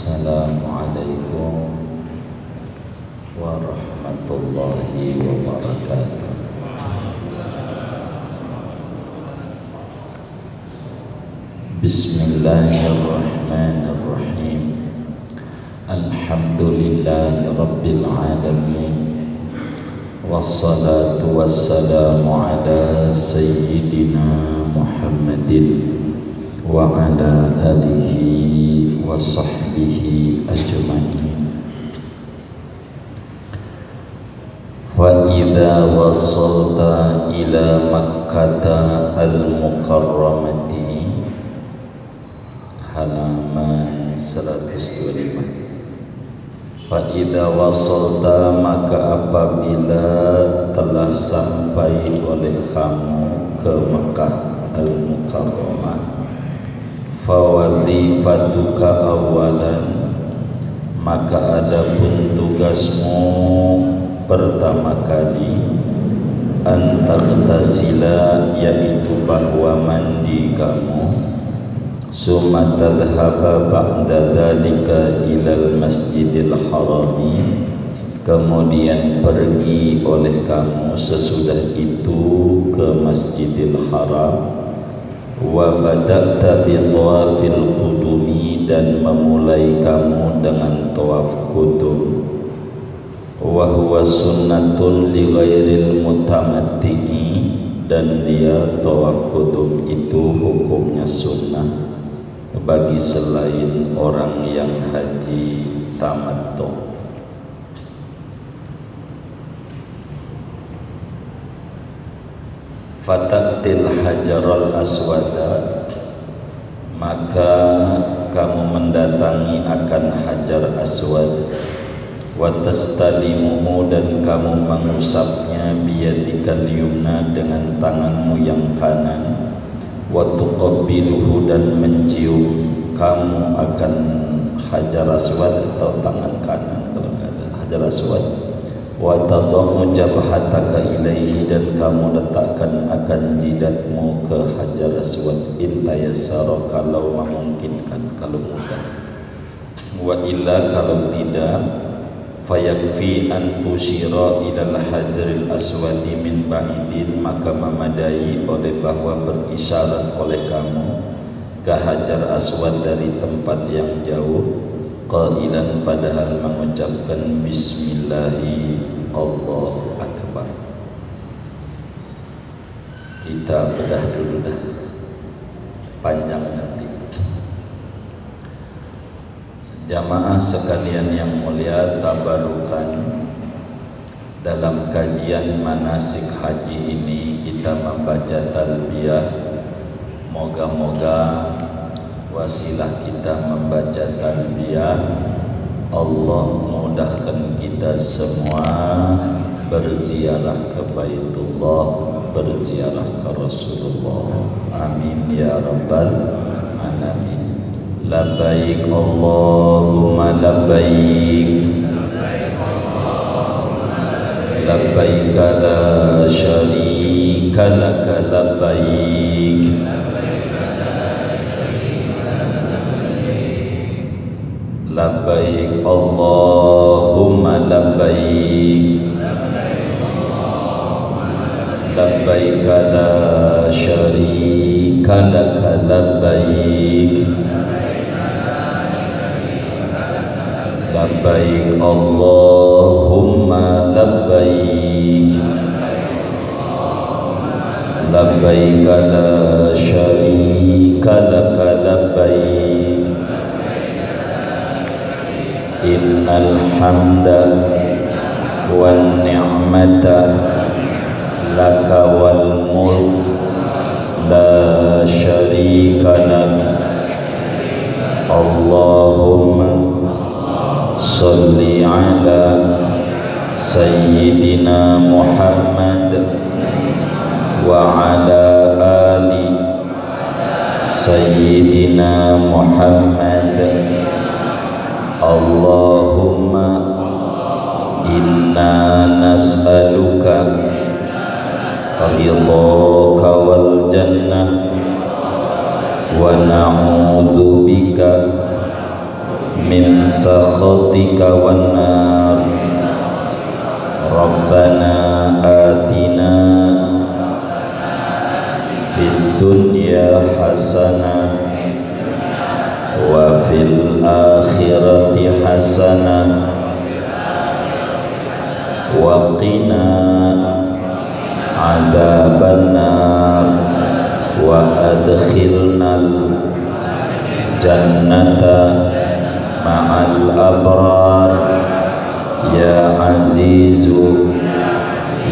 Assalamualaikum warahmatullahi wabarakatuh. Bismillahirrahmanirrahim. Alhamdulillahi rabbil alamin. Wassalatu wassalamu ala sayyidina Muhammadin wa ala alihi wa sahbihi ajma'in. Fa idza wasalta ila Makkah al-Mukarramati, halaman 125. Fa idza wasalta, maka apabila telah sampai oleh kamu ke Makkah al-Mukarramah, fawazifatuka awalan, maka adapun tugasmu pertama kali, antaghtasila, yaitu bahwa mandi kamu, summa tadhhaba ba'da dzalika ilal masjidil harami, kemudian pergi oleh kamu sesudah itu ke Masjidil Haram, wa bada'ta bi tawafil qudumi, dan memulai kamu dengan tawaf qudum, wa huwa sunnatun li ghairil mutamatti'i, dan dia tawaf qudum itu hukumnya sunnah bagi selain orang yang haji tamattu. Fatatil hajarul aswada, maka kamu mendatangi akan hajar aswad, wa tastalimuhu, dan kamu mengusapnya, biyadikal yumna, dengan tanganmu yang kanan, wa tuqabbiluhu, dan mencium kamu akan hajar aswad atau tangan kanan kalau ada hajar aswad, wa tad'u jabhataka ilaihi, dan kamu letakkan akan jidatmu ke hajar aswad, in tayassara, kalau memungkinkan, kalau mudah, wa illa, kalau tidak, fayakfi an tusyira ilal hajaril aswadi min ba'idin, maka memadai oleh bahwa berisyarat oleh kamu ke hajar aswad dari tempat yang jauh, qailan, padahal mengucapkan bismillahi Allahu akbar. Kita bedah dulu dah, panjang nanti. Jamaah sekalian yang mulia, tabarukan, dalam kajian manasik haji ini kita membaca talbiyah. Moga-moga wasilah kita membaca talbiyah, Allah mudahkan kita semua berziarah ke Baitullah, berziarah ke Rasulullah. Amin ya rabbal alamin. Labbaik Allahumma labbaik, labbaik la syarika laka labbaik, labbaik Allahumma labbaik, labbaik la syarika laka labbaik, labbaik Allahumma labbaik, labbaik la syarika laka labbaik, innal hamda wan ni'mata laka wal mulk la syarika lak. Allahumma salli ala sayyidina Muhammad wa ala ali sayyidina Muhammad. Allahumma inna nas'aluka ridhaka wal jannah wa na'udzubika min sakhatika wan nar. Rabbana atina fid dunya hasanah wa fil akhirati hasanah wa qina adzaban nar wa adkhilnal jannata ma'al abrar ya azizu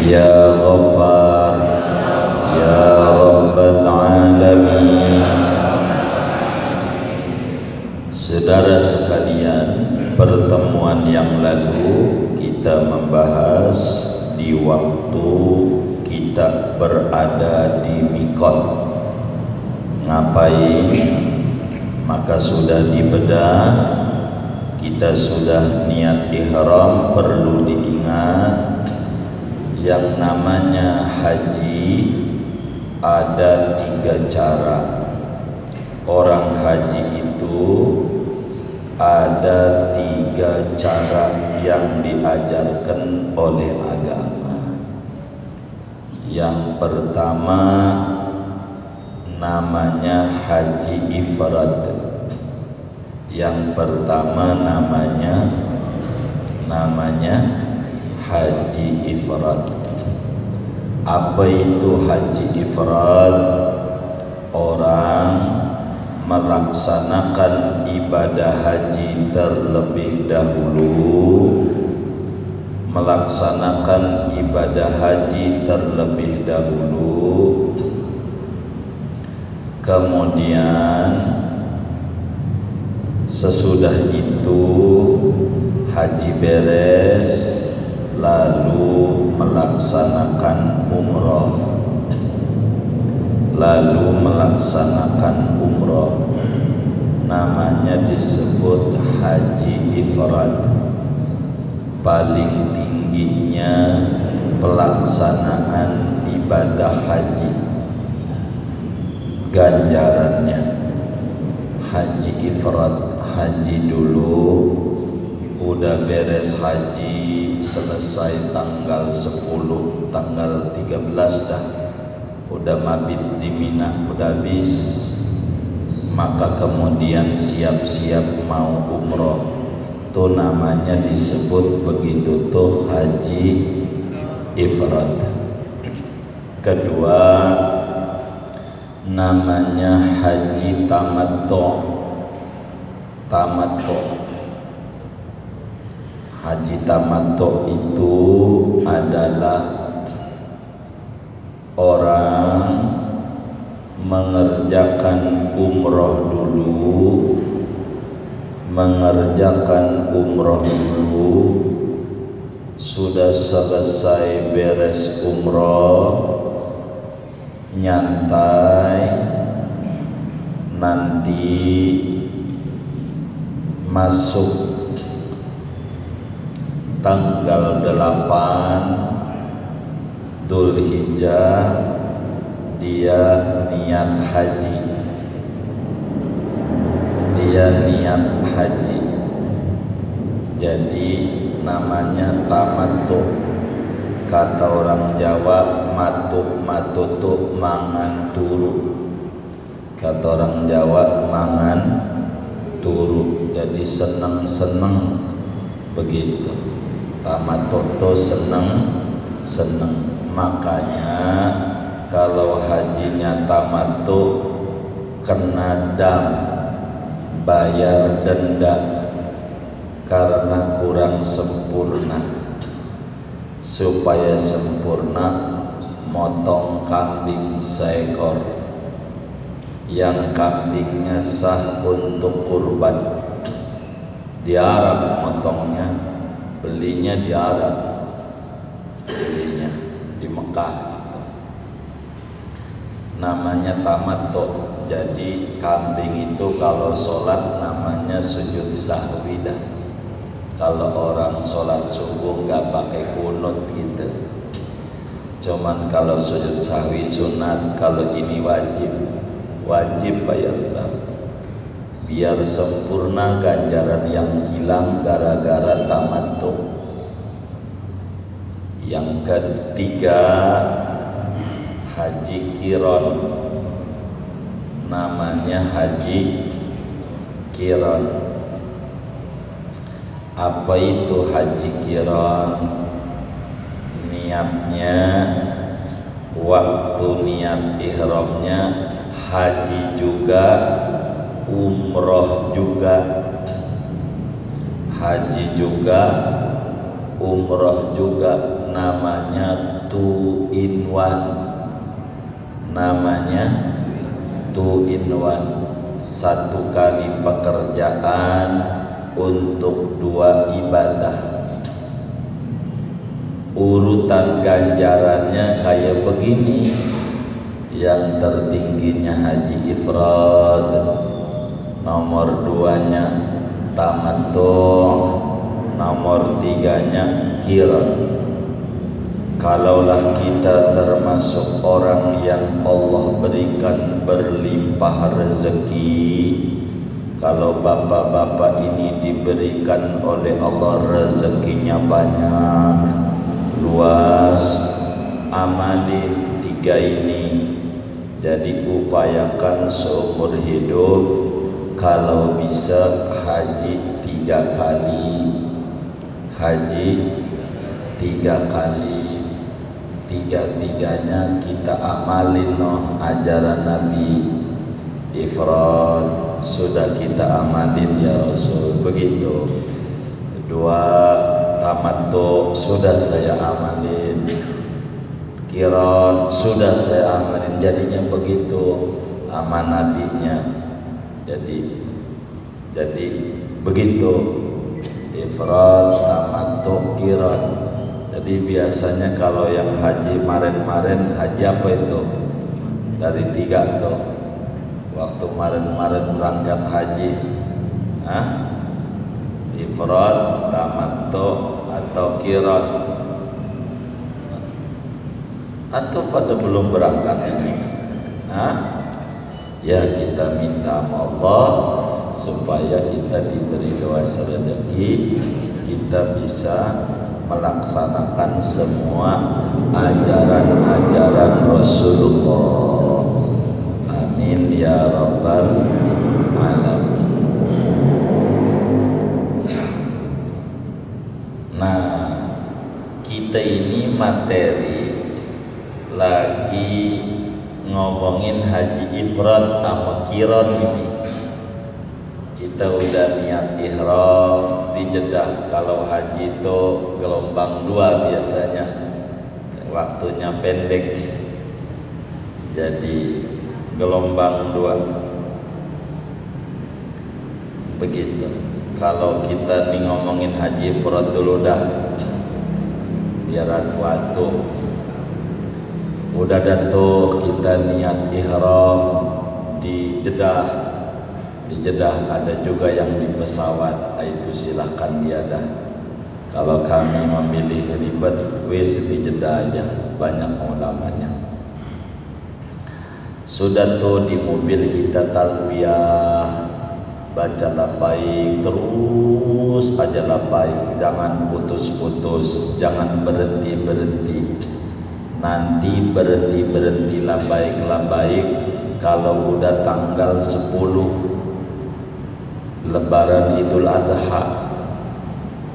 ya ghaffar ya rabbal alamin. Saudara sekalian, pertemuan yang lalu kita membahas di waktu kita berada di Miqat ngapain, maka sudah dibedah. Kita sudah niat ihram. Perlu diingat yang namanya haji ada 3 cara. Orang haji itu ada 3 cara yang diajarkan oleh agama. Yang pertama namanya haji ifrad. Yang pertama namanya haji ifrad. Apa itu haji ifrad? Orang melaksanakan ibadah haji terlebih dahulu, kemudian sesudah itu haji beres, lalu melaksanakan umroh, namanya disebut haji ifrad. Paling tingginya pelaksanaan ibadah haji, ganjarannya haji ifrad. Haji dulu, udah beres haji, selesai tanggal 10, tanggal 13 dah, udah mabit di Mina, udah habis, maka kemudian siap-siap mau umroh. Itu namanya disebut begitu tuh haji ifrad. Kedua namanya haji tamattu. Haji tamattu itu adalah orang mengerjakan umroh dulu, sudah selesai beres umroh, nyantai, nanti masuk tanggal 8 Dzulhijjah dia niat haji. Jadi namanya tamattu. Kata orang Jawa matu tu mangan turu. Kata orang Jawa mangan turu. Jadi seneng begitu. Tamattu tu seneng. Makanya kalau hajinya tamattu kena dam, bayar denda karena kurang sempurna. Supaya sempurna, motong kambing seekor yang kambingnya sah untuk kurban. Di Arab motongnya, belinya di Arab, belinya di Mekah gitu. Namanya tamattu. Jadi kambing itu kalau sholat namanya sujud sahwi dah. Kalau orang sholat subuh nggak pakai kunut gitu. Cuman kalau sujud sahwi sunat, kalau ini wajib bayar dam. biar sempurna ganjaran yang hilang gara-gara tamattu. Yang ketiga, haji qiran, namanya haji qiran. Apa itu haji qiran? Niatnya, waktu niat ihramnya haji juga, umroh juga. Haji juga, umroh juga, namanya 2 in 1. Namanya 2 in 1. Satu kali pekerjaan untuk 2 ibadah. Urutan ganjarannya kayak begini. Yang tertingginya haji ifrad, nomor 2-nya tamattu, nomor 3-nya qiran. Kalaulah kita termasuk orang yang Allah berikan berlimpah rezeki, kalau bapak-bapak ini diberikan oleh Allah rezekinya banyak, luas, amalin 3 ini. Jadi upayakan seumur hidup kalau bisa haji 3 kali. Haji 3 kali. 3-3-nya kita amalin ajaran Nabi. Ifrad sudah kita amalin ya Rasul, begitu. 2 tamattu sudah saya amalin. Qiran sudah saya amalin. Jadinya begitu amanatinya. Jadi begitu. Ifrad, tamattu, qiran. Jadi biasanya kalau yang haji kemarin haji apa itu? Dari 3 tuh. Waktu kemarin berangkat haji, ifrad, tamattu atau qiran? Atau pada belum berangkat ini? Ya kita minta sama Allah supaya kita diberi luas rezeki, kita bisa melaksanakan semua ajaran-ajaran Rasulullah. Amin ya rabbal alamin. Nah, kita ini materi lagi ngomongin haji ifrad sama qiran ini. Kita udah niat ihram di Jeddah. Kalau haji itu gelombang 2 biasanya, waktunya pendek, jadi gelombang 2 begitu. Kalau kita nih ngomongin haji ifrad dulu dah, biar atu-atu. Udah tuh kita niat ihram di Jeddah. Di Jeddah ada juga yang di pesawat, itu silahkan dia dah. Kalau kami memilih ribet, wis di Jeddah aja, banyak ulamanya. Sudah tuh di mobil kita talbiyah, baca labbaik, terus aja labbaik, jangan putus-putus, jangan berhenti-berhenti. Nanti berhenti labbaik kalau udah tanggal 10 Lebaran Idul Adha,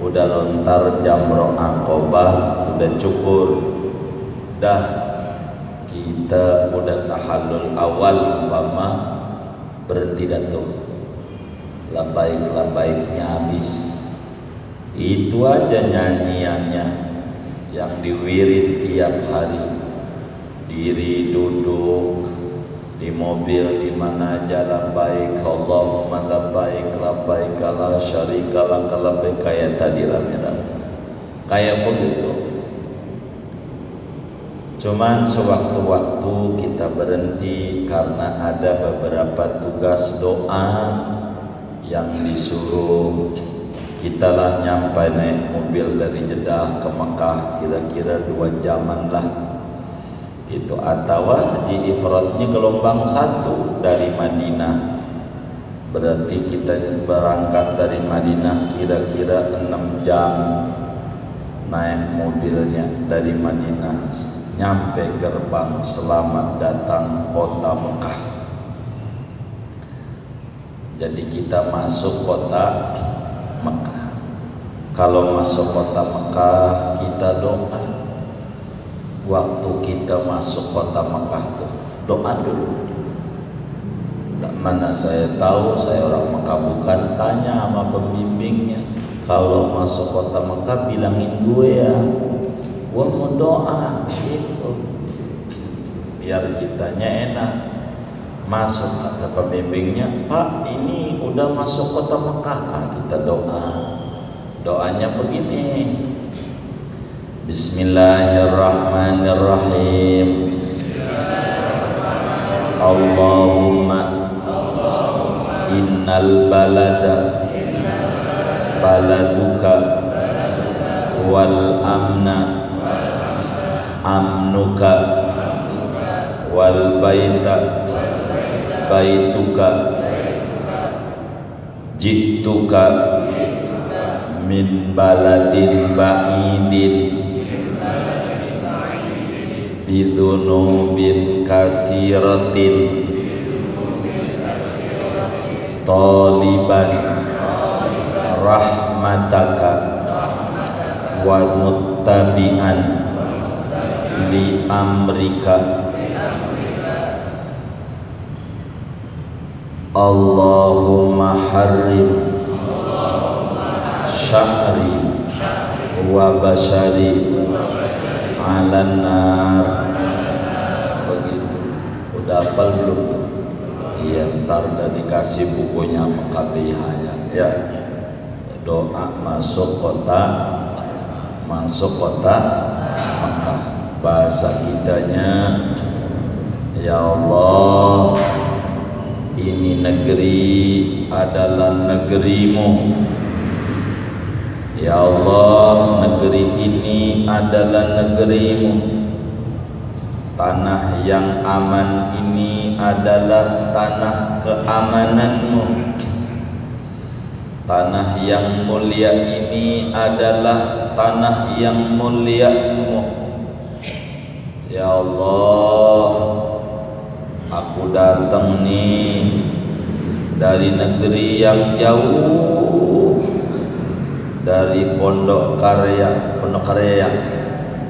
udah lontar jamroh Aqobah, udah cukur, dah kita udah tahallul awal, umpama berhenti datuh, labbaiknya habis. Itu aja nyanyiannya yang diwirid tiap hari, diri duduk di mobil, di mana aja labbaik Allahumma labbaik labbaik la syarika lak labbaik, kayak tadi rame-rame kayak begitu. Cuman sewaktu-waktu kita berhenti karena ada beberapa tugas doa yang disuruh. Kita lah nyampai naik mobil dari Jeddah ke Mekah kira-kira 2 jaman lah gitu. Atau haji ifradnya gelombang 1 dari Madinah Berarti kita berangkat dari Madinah kira-kira 6 jam naik mobilnya dari Madinah, nyampe gerbang selamat datang kota Mekah. Jadi kita masuk kota Mekah. Kalau masuk kota Mekah kita doa. Waktu kita masuk kota Mekah tuh doa dulu. Mana saya tahu, saya orang Mekah bukan, tanya sama pembimbingnya. Kalau masuk kota Mekah bilangin gue ya, gue mau doa gitu, biar kitanya enak. Masuk, kata pembimbingnya, Pak ini udah masuk kota Mekah. Kita doa. Doanya begini, Bismillahirrahmanirrahim. Allahumma innal balada baladuka wal amna amnuka wal baita baituka jituka min baladin ba'idin bidunubin kasiratin taliban rahmataka wa muttabi'an li amrika. Allahumma harrim sya'ri wa basyari 'alan nar. Begitu. Udah hafal belum tuh? Iya, ntar udah dikasih bukunya Mekabihaya ya. Doa masuk kota Mekah. Bahasa kitanya, ya Allah, ini negeri adalah negerimu. Ya Allah, negeri ini adalah negerimu. Tanah yang aman ini adalah tanah keamananmu. Tanah yang mulia ini adalah tanah yang muliamu. Ya Allah, aku datang nih dari negeri yang jauh, dari Pondok Karya,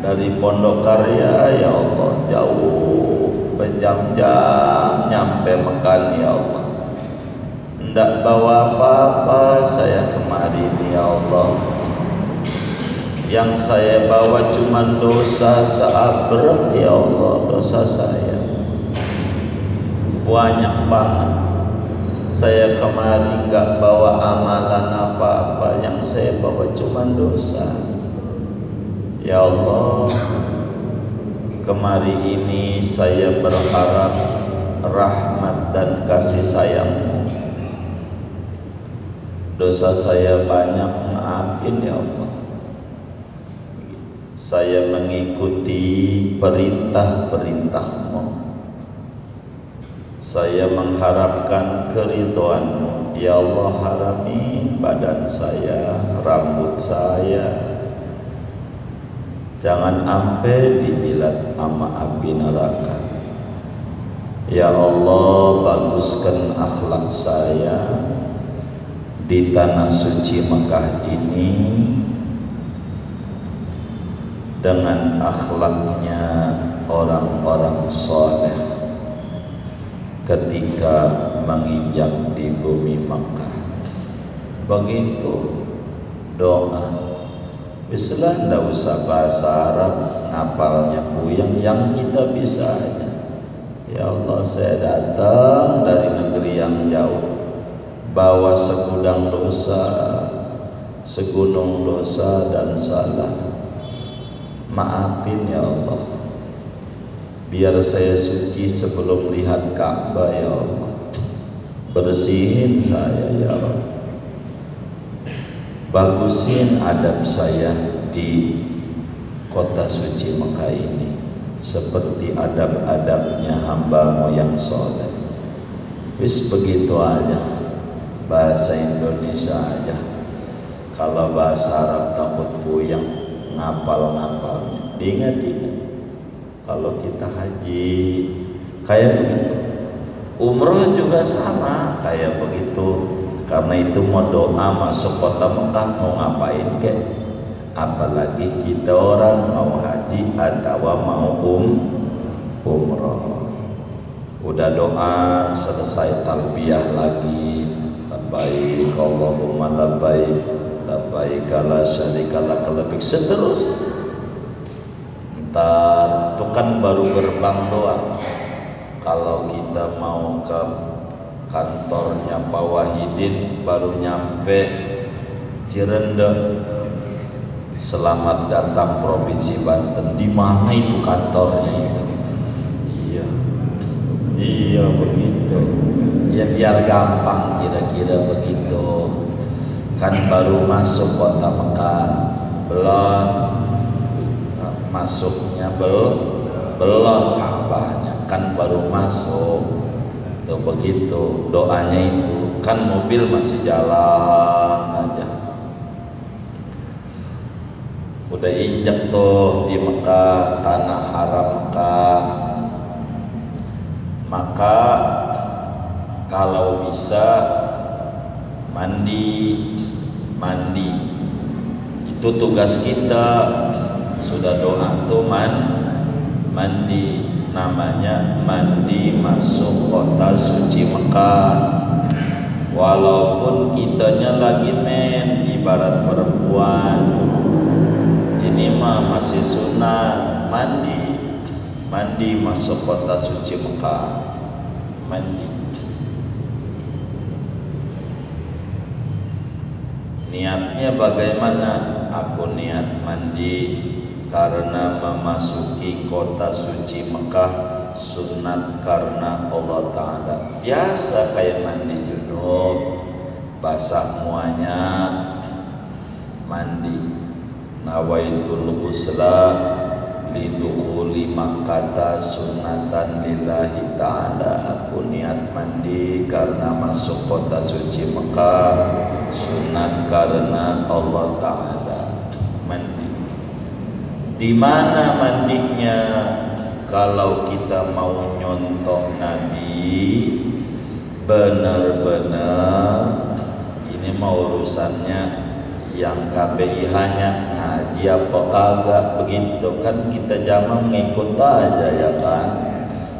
dari Pondok Karya, ya Allah, jauh berjam-jam nyampe Mekah ya Allah. Ndak bawa apa-apa saya kemari ya Allah. Yang saya bawa cuma dosa seabrek ya Allah, dosa saya banyak banget. Saya kemari nggak bawa amalan apa-apa, yang saya bawa cuma dosa. Ya Allah, kemari ini saya berharap rahmat dan kasih sayang-Mu. Dosa saya banyak, maafin ya Allah. Saya mengikuti perintah-perintah-Mu. Saya mengharapkan keridhaan-Mu. Ya Allah, harami badan saya, rambut saya, jangan sampai dijilat sama api neraka. Ya Allah, baguskan akhlak saya di tanah suci Mekah ini dengan akhlaknya orang-orang soleh ketika menginjak di bumi Mekah. Begitu doa. Bismillah, ndak usah bahasa Arab, ngapalnya puyeng, yang kita bisa aja. Ya Allah, saya datang dari negeri yang jauh, bawa segudang dosa, segunung dosa dan salah. Maafin ya Allah, biar saya suci sebelum lihat Ka'bah ya Allah. Bersihin saya ya Allah, bagusin adab saya di kota suci Mekah ini seperti adab-adabnya hamba-Mu yang soleh. Wis begitu aja. bahasa Indonesia aja. Kalau bahasa Arab takut puyeng ngapal-ngapalnya. Diingat-ingat. Kalau kita haji kayak begitu, umroh juga sama kayak begitu. Karena itu mau doa masuk kota Mekah mau ngapain kek? Apalagi kita orang mau haji atau mau umroh. Udah doa selesai talbiyah lagi, labbaik Allahumma labbaik, labbaik la syarika lak labbaik, seterusnya. Entar itu kan baru gerbang doang. Kalau kita mau ke kantornya Pak Wahidin baru nyampe Cirende. Selamat datang Provinsi Banten. Di mana itu kantornya itu? Iya begitu. Ya biar gampang kira-kira begitu. Kan baru masuk kota Mekah, belum masuknya belum Ka'bahnya, kan baru masuk. Tuh begitu doanya itu, kan mobil masih jalan aja. Udah injek tuh di Mekah, tanah haram Mekah. Maka kalau bisa mandi itu tugas kita. Sudah doa tuh mandi, namanya mandi masuk kota suci Mekah. Walaupun kitanya lagi ibarat perempuan, ini mah masih sunat mandi masuk kota suci Mekah. Mandi. Niatnya bagaimana? Aku niat mandi karena memasuki kota suci Mekah, sunat karena Allah Ta'ala. Biasa kayak mandi junub, basah muanya, mandi. Nawaitul ghusla lidukhuli Makkah sunatan lillahi ta'ala. Aku niat mandi karena masuk kota suci Mekah, sunat karena Allah Ta'ala. Mandi. Di mana mandinya? Kalau kita mau nyontoh Nabi benar-benar, ini mau urusannya yang KPIH-nya ngaji apa kagak begitu kan, kita jangan ngikut aja ya kan.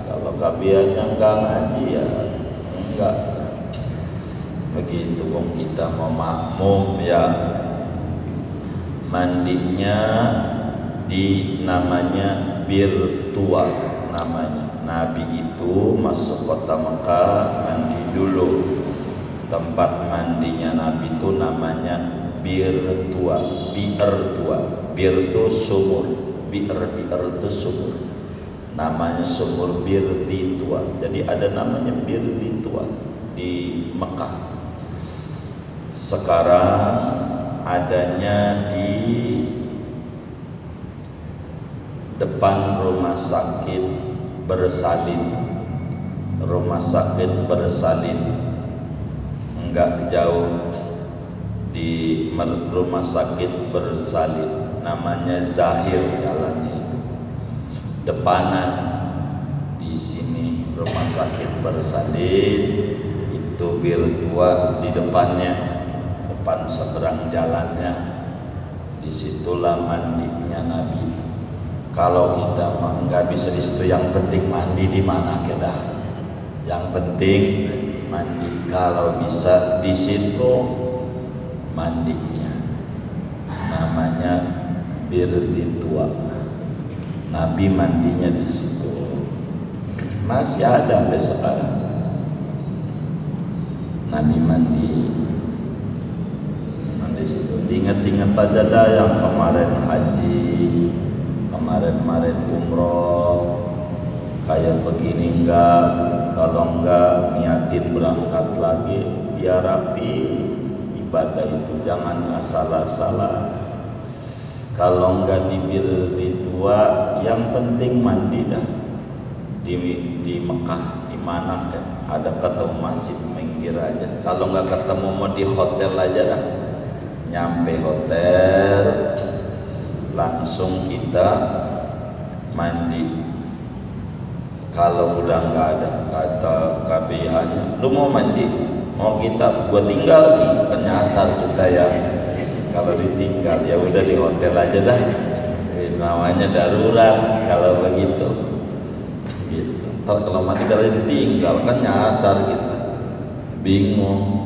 Kalau KPIH-nya enggak ngaji ya enggak begitu. Wong kita mau makmum ya. Mandinya di namanya birtua namanya. Nabi itu masuk kota Mekah mandi dulu. Tempat mandinya Nabi itu namanya birtua. Bir itu sumur, bir itu sumur. Namanya sumur birtua. Jadi ada namanya birtua di Mekah. Sekarang adanya di depan rumah sakit bersalin. Rumah sakit bersalin enggak jauh di rumah sakit bersalin, namanya Zahir jalannya itu. Depanan di sini rumah sakit bersalin, itu birtua di depannya, depan seberang jalannya. Disitulah mandinya Nabi. Kalau kita nggak bisa di situ, yang penting mandi di mana kita. Yang penting mandi. Kalau bisa di situ mandinya, namanya birtua. Nabi mandinya di situ. Masih ada sampai sekarang. Nabi mandi situ. Diingat-ingat aja dah yang kemarin haji, kemarin umroh, kayak begini enggak. Kalau enggak niatin berangkat lagi biar rapi. Ibadah itu jangan asal-asalan. Kalau enggak di birtua, yang penting mandi dah di Mekah, di mana ada ketemu masjid minggir aja. Kalau nggak ketemu mau di hotel aja dah. Nyampe hotel langsung kita mandi. Kalau udah nggak ada, kata KBH-nya, lu mau mandi? Mau kita, gua tinggal nih, kan nyasar kita ya. Kalau ditinggal ya udah di hotel aja dah. Namanya darurat kalau begitu. Gitu. Ntar kalau mandi kalau ditinggal kan nyasar kita, bingung.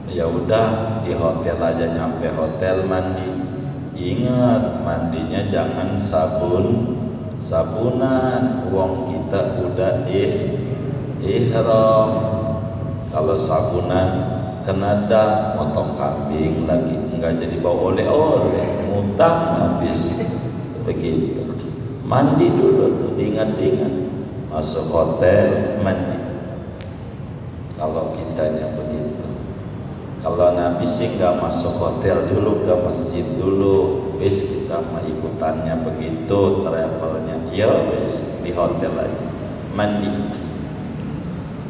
Ya udah di hotel aja, nyampe hotel mandi. Ingat mandinya jangan sabunan, uang kita udah ihram. Kalau sabunan kena dam, motong kambing lagi, enggak jadi bawa oleh-oleh, ngutang habis. Begitu. Mandi dulu tuh, ingat-ingat. Masuk hotel mandi. Kalau kitanya begitu. Kalau Nabi sih nggak masuk hotel dulu, ke masjid dulu. Wis kita mah ikutannya begitu, travelnya. Ya wis di hotel aja. Mandi.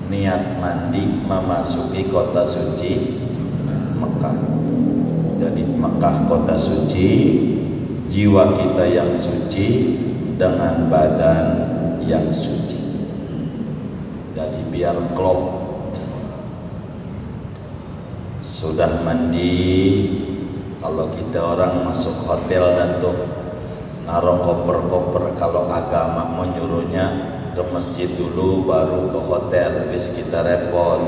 Niat mandi memasuki kota suci Mekah. Jadi Mekah kota suci, jiwa kita yang suci dengan badan yang suci. Jadi biar klop. Sudah mandi, kalau kita orang masuk hotel dan tuh naruh koper-koper, kalau agama menyuruhnya ke masjid dulu baru ke hotel, wis kita repot.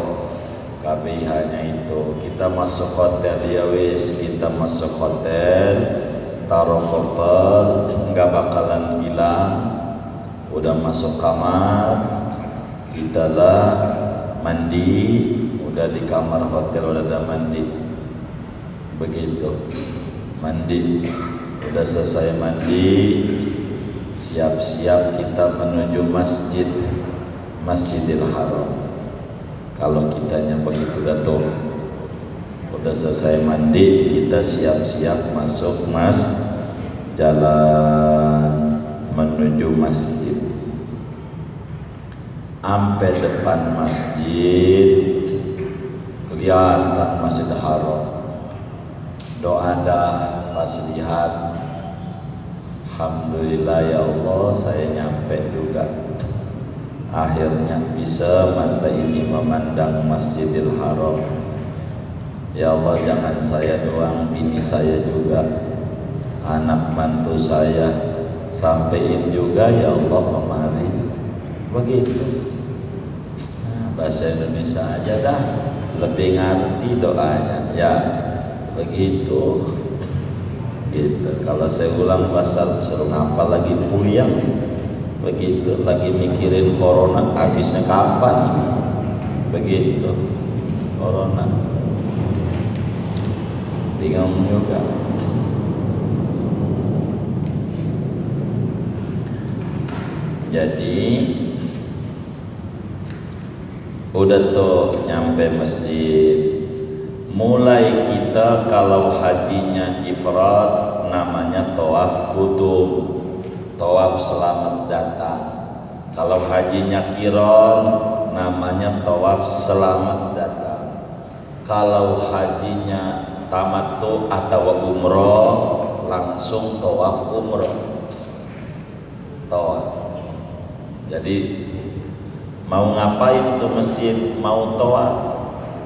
KBH-nya itu kita masuk hotel, ya wis kita masuk hotel, taruh koper, nggak bakalan hilang. Udah masuk kamar, kita lah mandi. Udah di kamar hotel udah ada mandi, begitu mandi, udah selesai mandi, siap-siap kita menuju Masjidil Haram. Kalau kitanya begitu udah selesai mandi, kita siap-siap masuk jalan menuju masjid. Sampai depan masjid kelihatan Masjidil Haram. Doa dah pas lihat, alhamdulillah ya Allah saya nyampe juga. Akhirnya bisa mata ini memandang Masjidil Haram. Ya Allah jangan saya doang, bini saya juga, anak mantu saya sampein juga ya Allah kemari. Begitu. Bahasa Indonesia aja dah, lebih ngerti doanya ya begitu. Gitu. Kalau saya ulang pasal suruh ngapal lagi puyang. Begitu, lagi mikirin corona habisnya kapan. Begitu corona, bingung juga. Jadi udah tuh nyampe masjid. Mulai kita kalau hajinya ifrad namanya tawaf qudum, tawaf selamat datang. Kalau hajinya qiran namanya tawaf selamat datang. Kalau hajinya tamattu atau umroh langsung tawaf umroh. Tawaf. Jadi mau ngapain ke masjid, mau tawaf.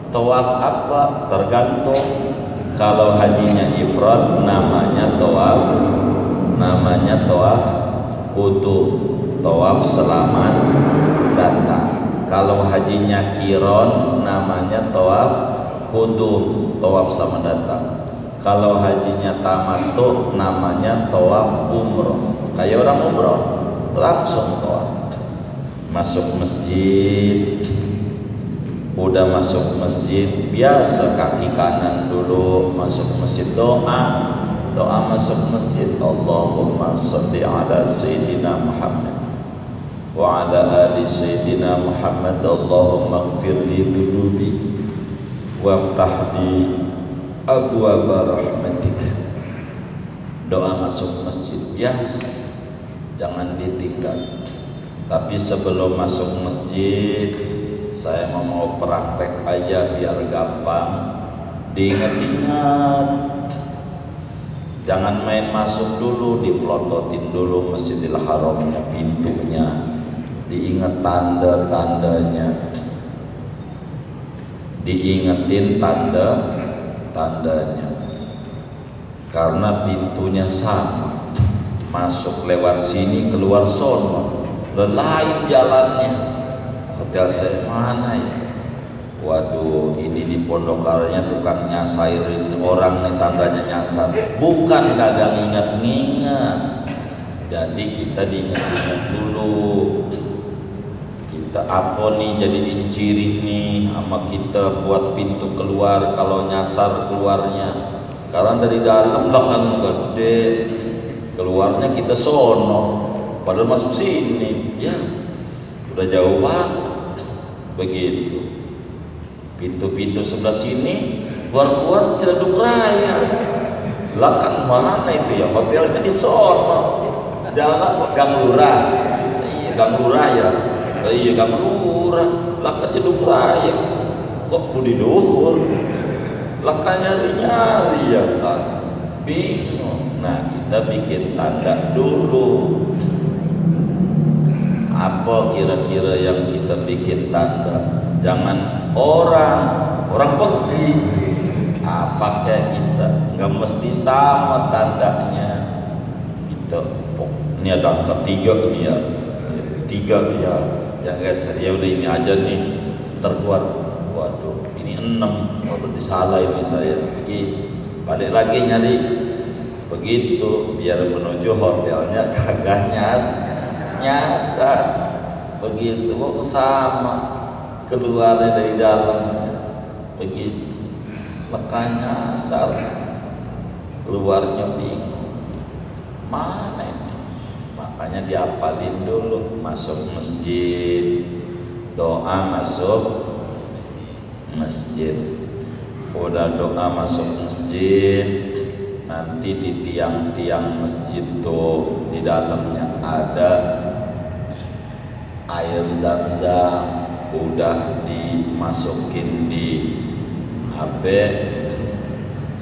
Tawaf apa? Tergantung. Kalau hajinya ifrad namanya tawaf qudum, tawaf selamat datang. Kalau hajinya qiran namanya tawaf qudum, tawaf selamat datang. Kalau hajinya tamattu namanya tawaf umroh. Kayak orang umroh langsung tawaf. Masuk masjid, udah masuk masjid biasa kaki kanan dulu masuk masjid, doa masuk masjid. Allahumma sholli ala sayyidina Muhammad wa ala ali sayyidina Muhammad. Allahumma ighfir li dhunubi waftah li abwaaba rahmatik. Doa masuk masjid biasa, jangan ditinggal. Tapi sebelum masuk masjid saya mau praktek aja biar gampang. Diingat-ingat, jangan main masuk dulu, dipelototin dulu Masjidil Haramnya, pintunya, diingat tanda-tandanya, diingetin tanda-tandanya, karena pintunya sama, masuk lewat sini, keluar sono, lain jalannya. Hotel saya mana ya? Waduh, ini di Pondokarya tukang nyasairin orang nih, tandanya nyasar, bukan kagak ngingat-ngingat. Jadi kita diingat-ingat dulu, kita apa nih jadiin ciri nih sama kita buat pintu keluar kalau nyasar keluarnya. Karena dari dalam belakang gede, keluarnya kita sono, padahal masuk sini, ya udah jauh banget. Begitu. Pintu-pintu sebelah sini, keluar Ciledug Raya. Belakang mana itu ya? Hotelnya di sono. Jalan Gang Lurah. Iya, Gang Lurah ya. Iya, Gang Lurah. Belakang Ciledug Raya. Kok budi luhur? Belakang nyari-nyari ya kan? Bingung. Nah, kita bikin tanda dulu. Apa kira-kira yang kita bikin tanda? Jangan orang pergi pakai kita, nggak mesti sama tandanya. Kita ini ada angka 3 nih ya, 3 ya, ya guys, ya udah ini aja nih, terkeluar, waduh ini 6, berarti salah ini saya, pergi balik lagi nyari, begitu biar menuju hotelnya kagak nyasar, begitu kok sama keluarnya dari dalam, begitu makanya asal keluarnya bingung mana ini. Makanya diapalin dulu masuk masjid, doa masuk masjid, udah doa masuk masjid, nanti di tiang-tiang masjid tuh di dalamnya ada air zam-zam, udah dimasukin di HP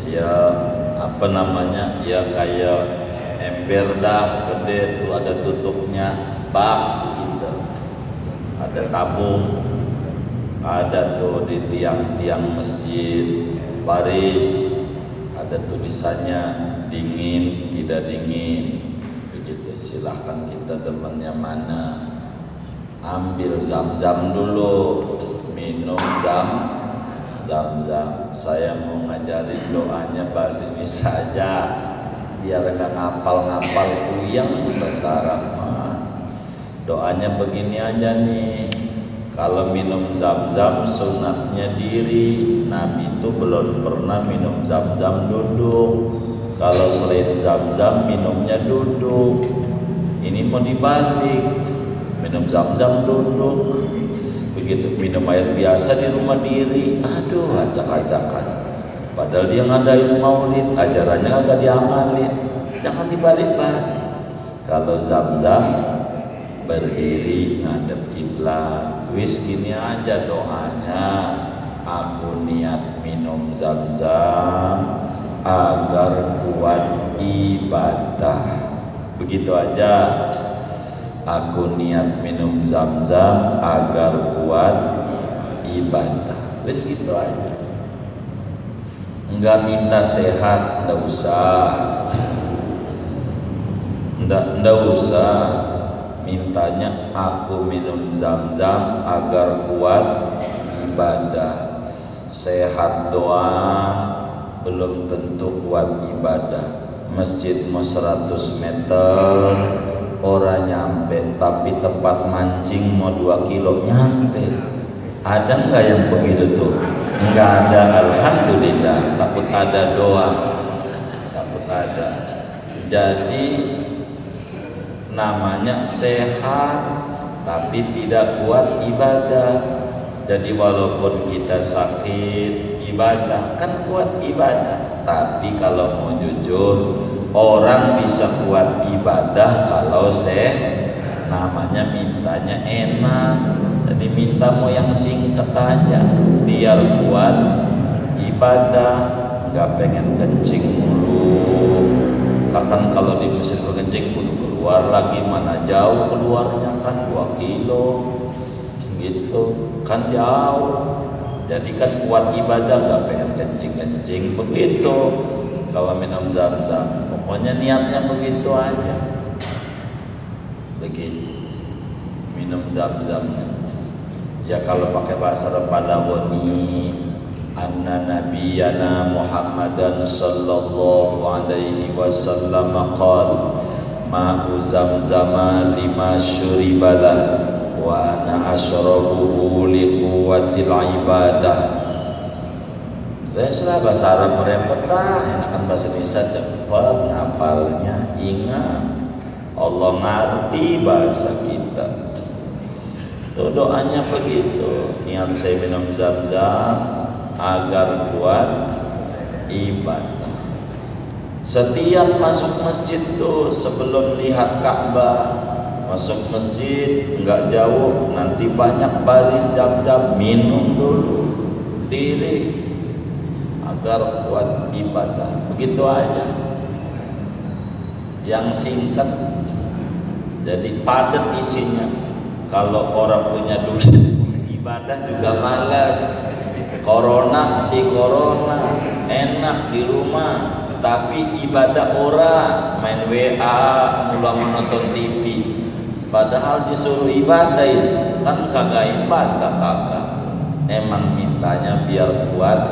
ya, apa namanya ya, kayak ember dah gede tuh, ada tutupnya, bak gitu, ada tabung, ada tuh di tiang-tiang masjid baris, ada tulisannya dingin tidak dingin, begitu. Silahkan kita demennya mana, ambil zam-zam dulu, minum zam-zam. Saya mau ngajarin doanya bahasa ini saja, biar nggak ngapal-ngapal puyeng bahasa Arab mah. Doanya begini aja nih, kalau minum zam-zam sunatnya diri, Nabi itu belum pernah minum zam-zam duduk. Kalau selain zam-zam minumnya duduk, ini mau dibalik, minum zam-zam duduk, begitu minum air biasa di rumah diri, aduh acak-acakan. Padahal dia ngadain maulid, ajarannya agak diamalin, jangan dibalik-balik. Kalau zam-zam berdiri ngadep kiblat, wis gini aja doanya, aku niat minum zam-zam agar kuat ibadah, begitu aja. Aku niat minum zam-zam agar kuat ibadah, wis gitu aja. Enggak minta sehat, enggak usah, enggak usah. Mintanya aku minum zam-zam agar kuat ibadah. Sehat doang belum tentu kuat ibadah. Masjid mau 100 meter orang nyampe, tapi tempat mancing mau 2 kilo nyampe. Ada nggak yang begitu tuh? Nggak ada, alhamdulillah. Takut ada doang, takut ada. Jadi namanya sehat tapi tidak kuat ibadah. Jadi walaupun kita sakit, ibadah kan kuat ibadah. Tapi kalau mau jujur, orang bisa kuat ibadah kalau namanya mintanya enak. Jadi Jadi minta mau yang singkat aja, biar kuat ibadah, nggak pengen kencing mulu. Bahkan kalau di mesin kencing pun keluar lagi, mana jauh keluarnya kan 2 kilo gitu kan jauh. Jadi kan kuat ibadah, nggak pengen kencing begitu. Kalau minum zam-zam, pokoknya niatnya begitu aja, begitu minum zam-zamnya. Ya kalau pakai bahasa Badawani, anna nabiyana Muhammadan sallallahu alaihi wasallam qala ma'u zamzama lima syuribalah wa ana asyrabuhu liquwatil ibadah. Leslah bahasa Arab merepot lah, enakan bahasa Indonesia cepat ngapalnya, ingat Allah ngerti bahasa kita. Itu doanya begitu. Niat saya minum zam-zam agar kuat ibadah. Setiap masuk masjid tuh sebelum lihat Ka'bah, masuk masjid enggak jauh, nanti banyak baris zam-zam, minum dulu diri agar kuat ibadah. Begitu aja. Yang singkat jadi padat isinya. Kalau orang punya duit ibadah juga malas. Corona enak di rumah, tapi ibadah orang main WA mula menonton TV. Padahal disuruh ibadah itu kan kagak ibadah, kagak. Emang mintanya biar kuat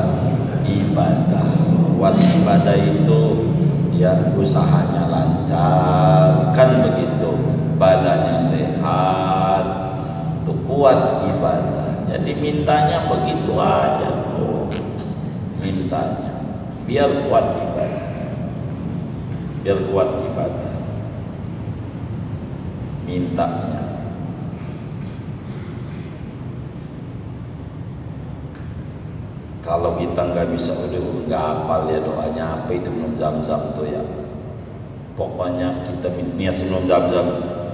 ibadah. Kuat ibadah itu ya usahanya lancar, kan begitu. Badannya sehat, tuh kuat ibadah. Jadi mintanya begitu aja tuh, mintanya biar kuat ibadah, biar kuat ibadah, mintanya. Kalau kita nggak bisa, udah nggak hafal ya doanya apa itu minum zam-zam tuh ya. Pokoknya kita niat sebelum zam-zam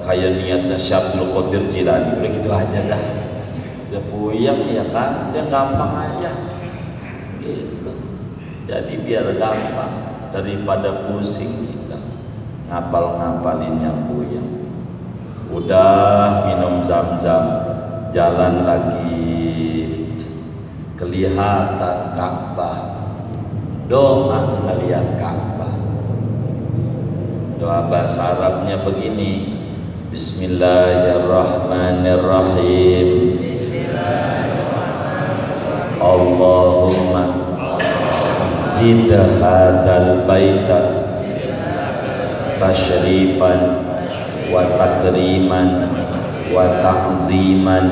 kayak niatnya Syabdul Qadir Jilani, udah gitu aja dah. Udah puyeng ya kan, udah gampang aja gitu. Jadi biar gampang daripada pusing kita ngapal-ngapalin yang puyeng. Udah minum zam-zam, jalan lagi kelihatan Ka'bah, doa ngelihat Ka'bah. Doa bahasa Arabnya begini, Bismillahirrahmanirrahim. Allahumma zid hadzal baita tashrifan wa takriman wa ta'ziman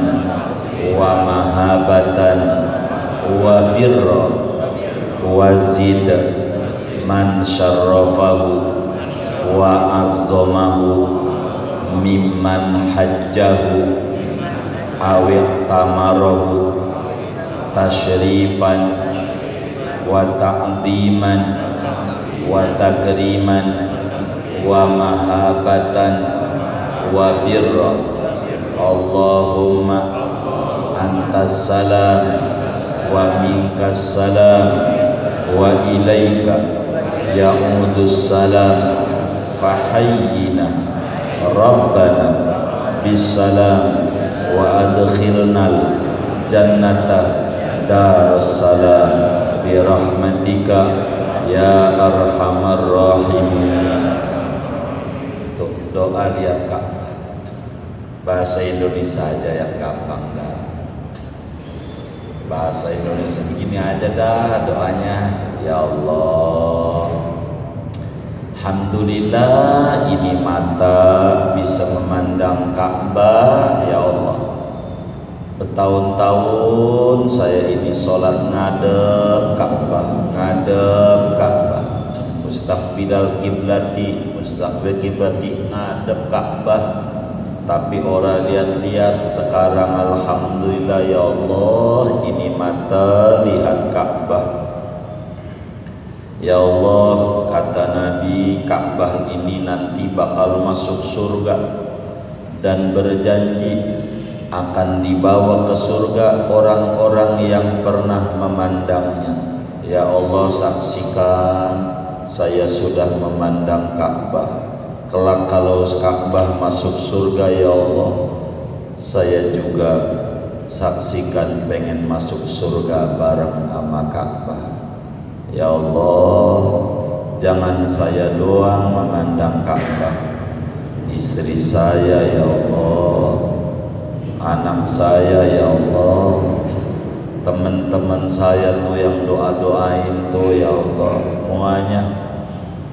wa mahabatan wa birra wa zid man syarrafahu wa azzamahu mimman hajjahu awit tamarahu tashrifan wa ta'ziman wa takriman wa mahabatan wa birra. Allahumma antas salam wa minkas salam wa ilaika ya'udus salam fahayyina Rabbana bisalam wa adkhilnal jannata darussalam birahmatika ya arhamar rahimin. Doa lihat Ka'bah, bahasa Indonesia aja yang gampang dah. Bahasa Indonesia begini aja dah doanya. Ya Allah, alhamdulillah ini mata bisa memandang Ka'bah. Ya Allah, bertahun-tahun saya ini sholat ngadep Ka'bah, mustaqbilal kiblati, ngadep Ka'bah. Tapi orang lihat-lihat sekarang alhamdulillah ya Allah, ini mata lihat Ka'bah. Ya Allah, kata Nabi, Ka'bah ini nanti bakal masuk surga dan berjanji akan dibawa ke surga orang-orang yang pernah memandangnya. Ya Allah, saksikan saya sudah memandang Ka'bah. Kelak kalau Ka'bah masuk surga, ya Allah, saya juga saksikan pengen masuk surga bareng sama Ka'bah. Ya Allah, jangan saya doang memandang Ka'bah, istri saya ya Allah, anak saya ya Allah, teman-teman saya tuh yang doa-doain tuh ya Allah, semuanya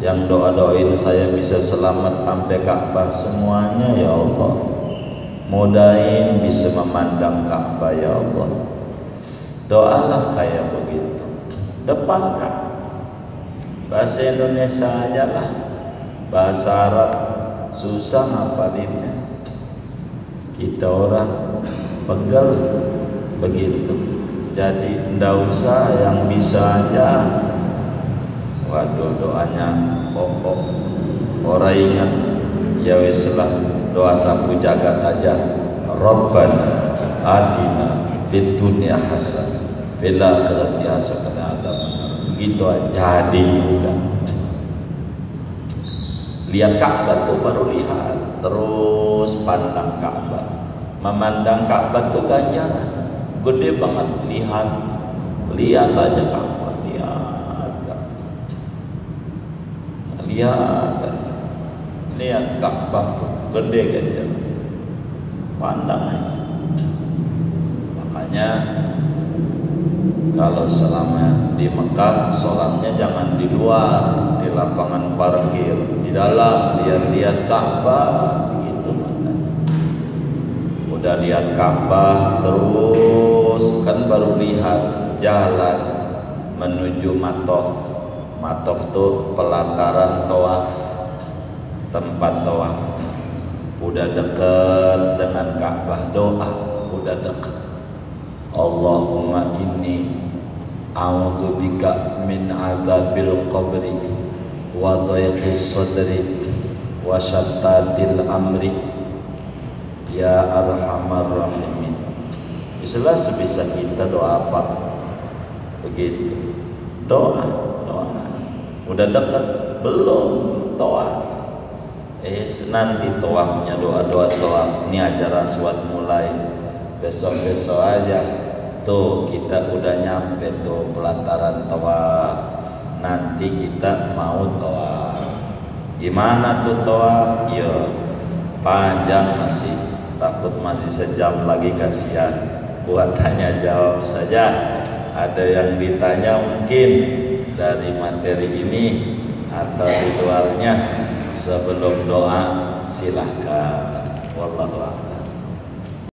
yang doa-doain saya bisa selamat sampai Ka'bah semuanya ya Allah, mudahin bisa memandang Ka'bah ya Allah. Doalah kayak begitu depan Ka'bah. Bahasa Indonesia aja lah, bahasa Arab susah ngapalinnya. Kita orang pegel begitu, jadi ndak usah, yang bisa aja. Waduh, doanya pokok orang ingat ya wis lah, doa sapu jagat aja. Rabbana atina fid dunya hasanah fil akhirati hasanah wa qina adzabannar. Begitu aja jadi juga. Lihat Ka'bah tuh baru lihat, terus pandang Ka'bah. Memandang Ka'bah tuh ganjaran gede banget. Lihat aja Ka'bah, lihat Ka'bah tuh gede ganjaran, pandang aja. Makanya kalau selama di Mekah sholatnya jangan di luar, di lapangan parkir, di dalam lihat-lihat Ka'bah gitu. Udah lihat Ka'bah terus kan baru lihat jalan menuju Matof. Matof tuh pelataran tawaf, tempat tawaf. Udah deket dengan Ka'bah, doa udah deket. Allahumma inni a'udzubika min adzabil qabri wa dhayqis sadri wa syattatil amri ya arhamar rahimin. Istilah sebisa kita doa apa begitu, doa. Udah dekat belum tawaf? Nanti tawafnya doa-doa tawaf. Ini ajaran suat mulai besok-besok aja. Tuh kita udah nyampe tuh pelataran tawaf. Nanti kita mau tawaf. Gimana tuh tawaf? Yo, panjang masih, takut masih sejam lagi, kasihan. Buat tanya jawab saja. Ada yang ditanya mungkin dari materi ini atau di luarnya, sebelum doa silahkan. Wallahu a'lam.